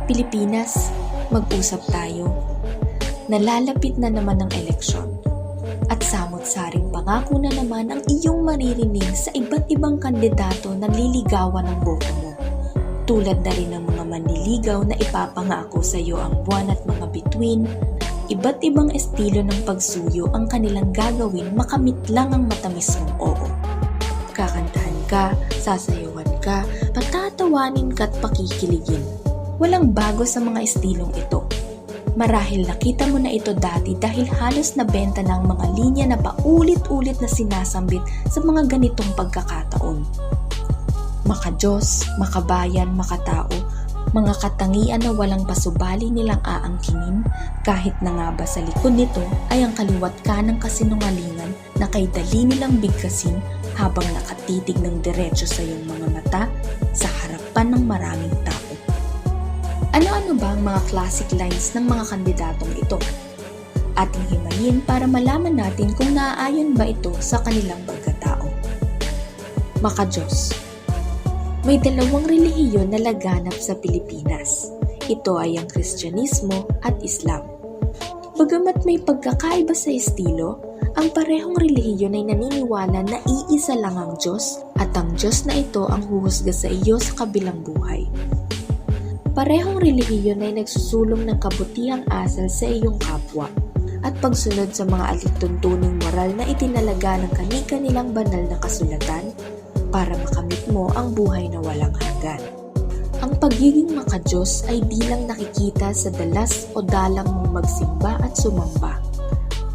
Pilipinas, mag-usap tayo. Nalalapit na naman ang eleksyon. At samot-saring pangako na naman ang iyong maririnig sa iba't ibang kandidato na liligawan ng boto mo. Tulad na rin ng mga manliligaw na ipapangako sa iyo ang buwan at mga bituin, iba't ibang estilo ng pagsuyo ang kanilang gagawin makamit lang ang matamis mong oo. Kakantahan ka, sasayawan ka, patatawanin ka at pakikiligin. Walang bago sa mga estilong ito. Marahil nakita mo na ito dati dahil halos nabenta na ang mga linya na paulit-ulit na sinasambit sa mga ganitong pagkakataon. Maka-Diyos, makabayan, makatao, mga katangian na walang pasubali nilang aangkinin, kahit na nga ba sa likod nito ay ang kaliwat kanang kasinungalingan na kay dali nilang bigkasin habang nakatitig ng diretso sa iyong mga mata sa harapan ng maraming tao. Ano-ano ba ang mga classic lines ng mga kandidatong ito? Ating himayin para malaman natin kung naaayon ba ito sa kanilang pagkatao. Maka-Diyos. May dalawang relihiyon na laganap sa Pilipinas. Ito ay ang Kristyanismo at Islam. Bagamat may pagkakaiba sa estilo, ang parehong relihiyon ay naniniwala na iisa lang ang Diyos at ang Diyos na ito ang huhusga sa iyo sa kabilang buhay. Parehong relihiyon ay nagsusulong ng kabutihang asal sa iyong kapwa at pagsunod sa mga alituntuning moral na itinalaga ng kani-kanilang banal na kasulatan para makamit mo ang buhay na walang hanggan. Ang pagiging maka-Diyos ay di lang nakikita sa dalas o dalang mong magsimba at sumamba.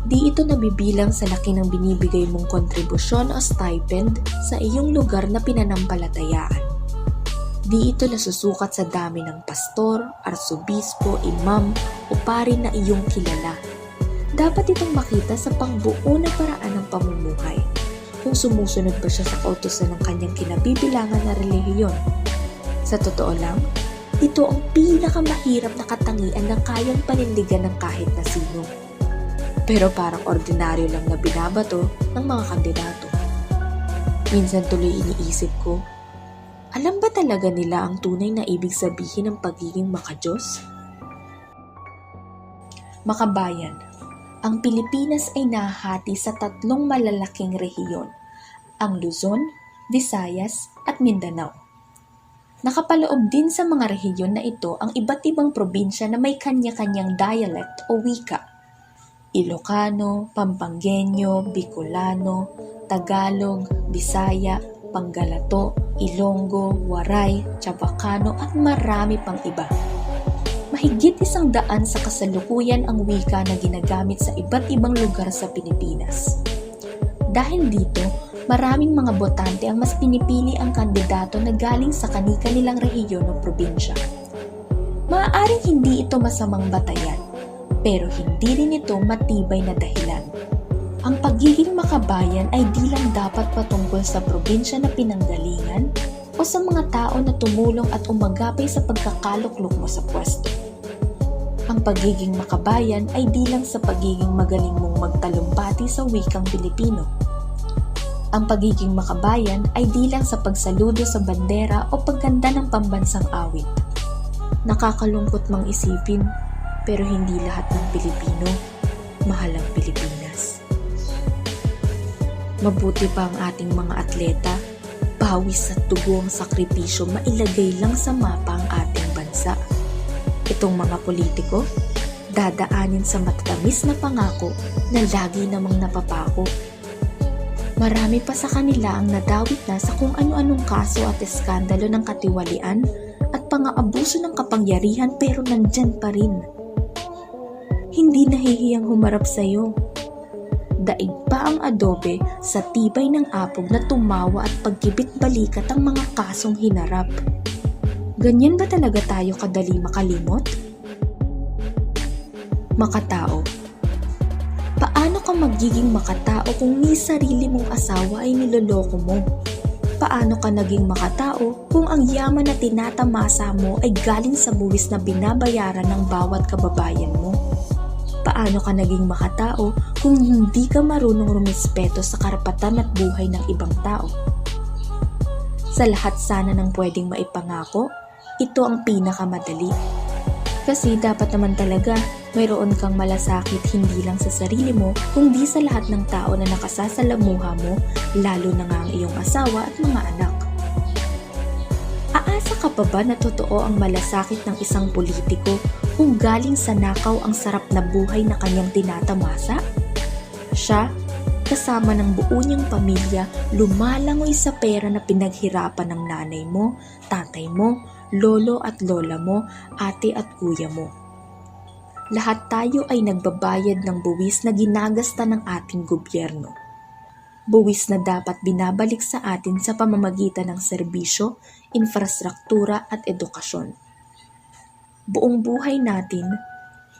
Di ito nabibilang sa laki ng binibigay mong kontribusyon o stipend sa iyong lugar na pinanampalatayaan. Di ito nasusukat sa dami ng pastor, arsobispo, imam o pari na iyong kilala. Dapat itong makita sa pangbuo na paraan ng pamumuhay. Kung sumusunod ba siya sa kautusan ng kanyang kinabibilangan na relihiyon. Sa totoo lang, ito ang pinakamahirap na katangian na kayang panindigan ng kahit na sino. Pero parang ordinaryo lang na binabato ng mga kandidato. Minsan tuloy iniisip ko, alam ba talaga nila ang tunay na ibig sabihin ng pagiging maka-Diyos? Makabayan, ang Pilipinas ay nahahati sa tatlong malalaking rehiyon, ang Luzon, Visayas at Mindanao. Nakapaloob din sa mga rehiyon na ito ang iba't ibang probinsya na may kanya-kanyang dialect o wika. Ilocano, Pampangueño, Bicolano, Tagalog, Bisaya, Panggalato, Ilonggo, Waray, Chavacano at marami pang iba. Mahigit 100 sa kasalukuyan ang wika na ginagamit sa iba't ibang lugar sa Pilipinas. Dahil dito, maraming mga botante ang mas pinipili ang kandidato na galing sa kani-kanilang rehiyon o probinsya. Maaaring hindi ito masamang batayan, pero hindi rin ito matibay na dahilan. Ang pagiging makabayan ay di lang dapat patungkol sa probinsya na pinanggalingan o sa mga tao na tumulong at umagapay sa pagkakaluklok mo sa pwesto. Ang pagiging makabayan ay di lang sa pagiging magaling mong magtalumpati sa wikang Pilipino. Ang pagiging makabayan ay di lang sa pagsaludo sa bandera o pagganda ng pambansang awit. Nakakalungkot mang isipin, pero hindi lahat ng Pilipino mahal ang Pilipinas. Mabuti pa ang ating mga atleta, pawis at dugo ang sakripisyo mailagay lang sa mapa ang ating bansa. Itong mga politiko, dadaanin sa matatamis na pangako na lagi namang napapako. Marami pa sa kanila ang nadawit na sa kung ano-anong kaso at eskandalo ng katiwalian at pang-aabuso ng kapangyarihan pero nandyan pa rin. Hindi nahihiyang humarap sa iyo. Daig pa ang adobe sa tibay ng apog na tumawa at pagkibit balikat ang mga kasong hinarap. Ganyan ba talaga tayo kadali makalimot? Makatao. Paano ka magiging makatao kung ni sarili mong asawa ay niloloko mo? Paano ka naging makatao kung ang yaman na tinatamasa mo ay galing sa buwis na binabayaran ng bawat kababayan mo? Paano ka naging makatao kung hindi ka marunong rumispeto sa karapatan at buhay ng ibang tao? Sa lahat sana ng pwedeng maipangako, ito ang pinakamadali. Kasi dapat naman talaga mayroon kang malasakit hindi lang sa sarili mo, kundi sa lahat ng tao na nakasasalamuha mo, lalo na nga ang iyong asawa at mga anak. Aasa ka pa ba na totoo ang malasakit ng isang politiko kung galing sa nakaw ang sarap na buhay na kanyang tinatamasa? Siya, kasama ng buo niyang pamilya, lumalangoy sa pera na pinaghirapan ng nanay mo, tatay mo, lolo at lola mo, ate at kuya mo. Lahat tayo ay nagbabayad ng buwis na ginagasta ng ating gobyerno. Buwis na dapat binabalik sa atin sa pamamagitan ng serbisyo, infrastruktura at edukasyon. Buong buhay natin,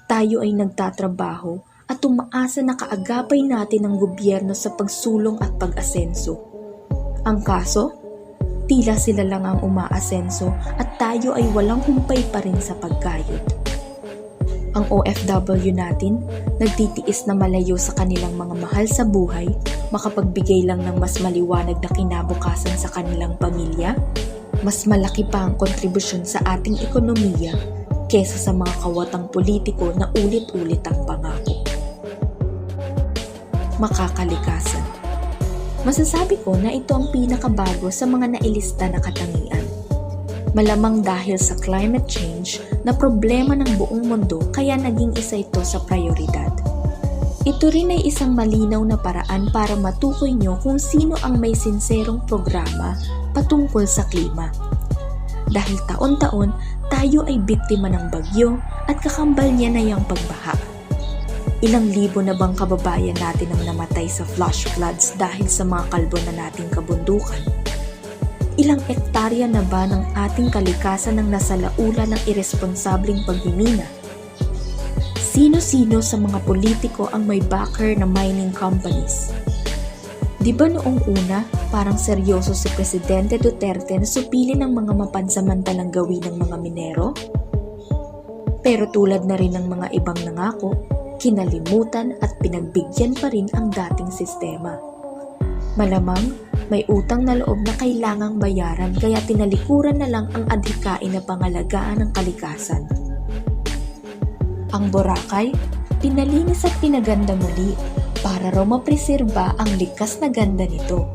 tayo ay nagtatrabaho at umaasa na kaagapay natin ang gobyerno sa pagsulong at pag-asenso. Ang kaso, tila sila lang ang umaasenso at tayo ay walang humpay pa rin sa pagkayod. Ang OFW natin, nagtitiis na malayo sa kanilang mga mahal sa buhay, makapagbigay lang ng mas maliwanag na kinabukasan sa kanilang pamilya, mas malaki pa ang kontribusyon sa ating ekonomiya kesa sa mga kawatang politiko na ulit-ulit ang pangako. Makakalikasan. Masasabi ko na ito ang pinakabago sa mga nailista na katangian. Malamang dahil sa climate change na problema ng buong mundo kaya naging isa ito sa prioridad. Ito rin ay isang malinaw na paraan para matukoy nyo kung sino ang may sinserong programa patungkol sa klima. Dahil taon-taon, tayo ay biktima ng bagyo at kakambal niya na yung pagbaha. Ilang libo na bang kababayan natin ang namatay sa flash floods dahil sa mga kalbo na nating kabundukan? Ilang ektarya na ba ng ating kalikasan ang nasalaula ng irresponsableng pagmimina? Sino-sino sa mga politiko ang may backer na mining companies? Di ba noong una, parang seryoso si Presidente Duterte na supili ng mga mapansamantalang gawin ng mga minero? Pero tulad na rin ng mga ibang nangako, kinalimutan at pinagbigyan pa rin ang dating sistema. Malamang, may utang na loob na kailangang bayaran kaya tinalikuran na lang ang adhikain na pangalagaan ng kalikasan. Ang Boracay, pinalinis at pinaganda muli para raw mapreserba ang likas na ganda nito.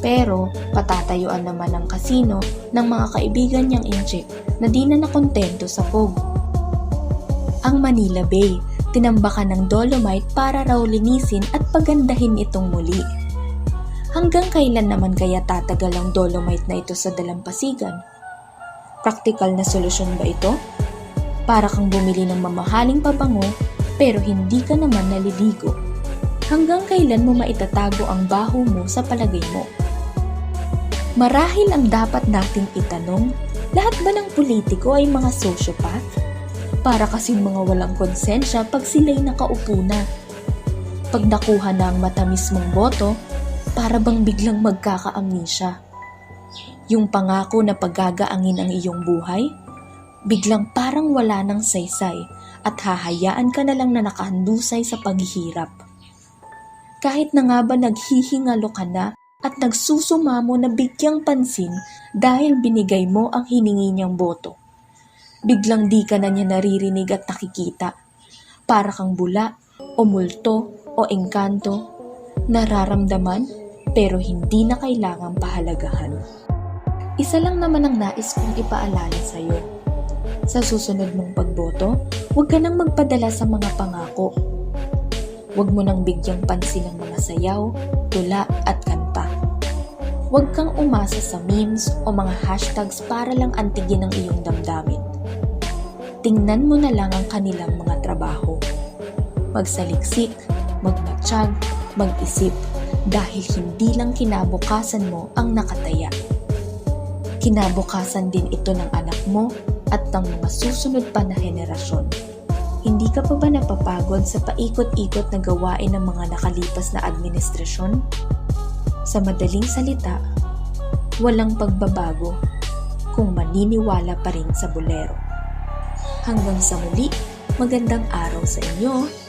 Pero patatayuan naman ang kasino ng mga kaibigan niyang inchik na di na nakontento sa POG. Ang Manila Bay, tinambakan ng Dolomite para raw linisin at pagandahin itong muli. Hanggang kailan naman kaya tatagal ang Dolomite na ito sa dalampasigan? Praktikal na solusyon ba ito? Para kang bumili ng mamahaling pabango pero hindi ka naman naliligo. Hanggang kailan mo maitatago ang baho mo sa palagay mo? Marahil ang dapat nating itanong, lahat ba ng politiko ay mga sociopath? Para kasing mga walang konsensya pag sila'y nakaupo na. Pag nakuha na ang matamis mong boto, para bang biglang magkaka-amnesia. Yung pangako na paggagaangin ang iyong buhay, biglang parang wala ng saysay at hahayaan ka na lang na nakahandusay sa paghihirap. Kahit na nga ba naghihingalo ka na at nagsusumamo na bigyang pansin dahil binigay mo ang hiningi niyang boto. Biglang di ka na niya naririnig at nakikita. Para kang bula o multo o engkanto, nararamdaman pero hindi na kailangang pahalagahan. Isa lang naman ang nais kong ipaalala sa iyo. Sa susunod mong pagboto, huwag ka nang magpadala sa mga pangako. Huwag mo nang bigyang pansin ang mga sayaw, tula at kanta. Huwag kang umasa sa memes o mga hashtags para lang antigin ang iyong damdamin. Tingnan mo na lang ang kanilang mga trabaho. Magsaliksik, magmatsyag, mag-isip dahil hindi lang kinabukasan mo ang nakataya. Kinabukasan din ito ng anak mo at ng mga susunod pa na henerasyon. Hindi ka pa ba napapagod sa paikot-ikot na gawain ng mga nakalipas na administrasyon? Sa madaling salita, walang pagbabago kung maniniwala pa rin sa bolero. Hanggang sa muli, magandang araw sa inyo.